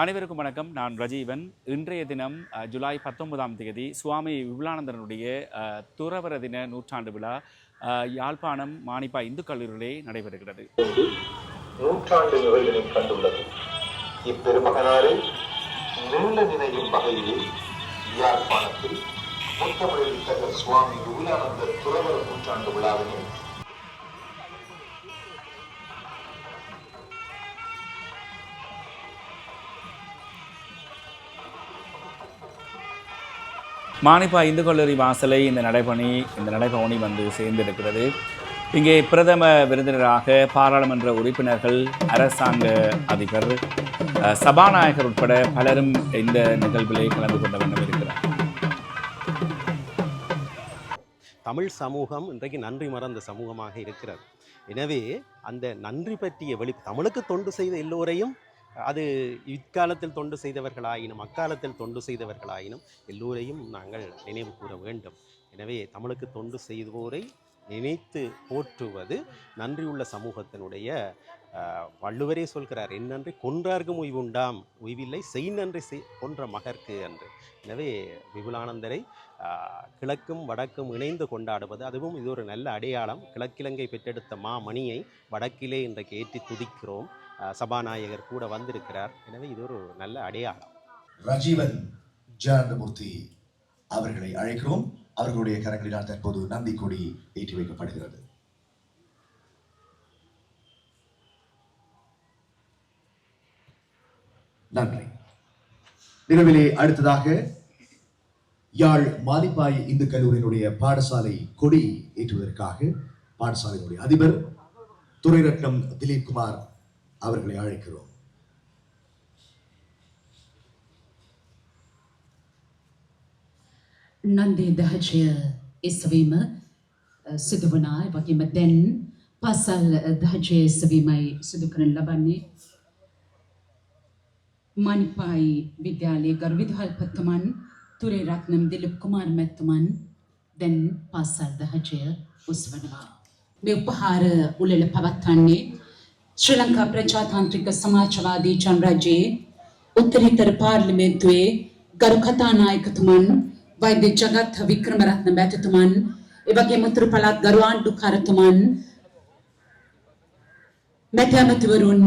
அனைவருக்கும் வணக்கம். நான் ரஜீவன். இன்றைய தினம் ஜூலை 19ஆம் தேதி சுவாமி விபுலானந்தனுடைய துறவர தின நூற்றாண்டு விழா யாழ்ப்பாணம் மானிப்பா இந்து கல்லூரியிலே நடைபெறுகிறது. நூற்றாண்டு நிறைவினை கண்டுள்ளது. இப்பெருமகனாரை நீண்ட நினையும் வகையில் யாழ்ப்பாணத்தில் முத்தமிழ் சுவாமி விபுலானந்த துறவர நூற்றாண்டு விழாவினை மானிப்பா இந்து கல்லூரி வாசலை இந்த நடைபவனி வந்து சேர்ந்திருக்கிறது. இங்கே பிரதம விருந்தினராக பாராளுமன்ற உறுப்பினர்கள், அரசாங்க அதிபர், சபாநாயகர் உட்பட பலரும் இந்த நிகழ்விலே கலந்து கொண்ட வண்ணம் இருக்கிறார். தமிழ் சமூகம் இன்றைக்கு நன்றி மறந்த சமூகமாக இருக்கிறது. எனவே அந்த நன்றி பற்றிய தமிழுக்கு தொண்டு செய்த எல்லோரையும், அது இக்காலத்தில் தொண்டு செய்தவர்களாயினும் அக்காலத்தில் தொண்டு செய்தவர்களாயினும் எல்லோரையும் நாங்கள் நினைவு கூற வேண்டும். எனவே தமிழுக்கு தொண்டு செய்வோரை நினைத்து போற்றுவது நன்றியுள்ள சமூகத்தினுடைய வள்ளுவரே சொல்கிறார், என் நன்றி கொன்றார்க்கும் உய்வுண்டாம், உய்வில்லை செய் நன்றி கொன்ற மகற்கு என்று. எனவே விபுலானந்தரை கிழக்கும் வடக்கும் இணைந்து கொண்டாடுவது, அதுவும் இது ஒரு நல்ல அடையாளம். கிழக்கிழங்கை பெற்றெடுத்த மாமணியை வடக்கிலே இன்றைக்கு ஏற்றி துதிக்கிறோம். சபாநாயகர் கூட வந்திருக்கிறார். எனவே இது ஒரு நல்ல அடையாளம். ரஜீவன் ஜெயந்தமூர்த்தி அவர்களை அழைக்கிறோம். அவர்களுடைய கரங்களினால் தற்போது நந்தி கொடி ஏற்றி வைக்கப்படுகிறது. நன்றி. நிகழ்விலே அடுத்ததாக யாழ் மானிப்பாய் இந்து கல்லூரியினுடைய பாடசாலை கொடி ஏற்றுவதற்காக பாடசாலையினுடைய அதிபர் துரைரட்னம் திலீப் குமார் அவர்களை அழைக்கிறோம். Nanti dahajya iswima siduvana bagi maden pasal dahajya iswimai sidukan labani Manipai Vidyalaya Garvidhal Patman Ture Ratnam Dilip Kumar Metman then pasal dahajya usvanava me upahar ulala pavathanne Sri Lanka प्रजातांत्रिक समाजवादी जनराज्य उत्तरीतर पार्लिमेंट वे गरुखता नायकत्वमन वैद्य जगत विक्रमरत्न बैठतमन इवगे मुत्रपलात गरुआन दुखारतमन मेथामतवरुन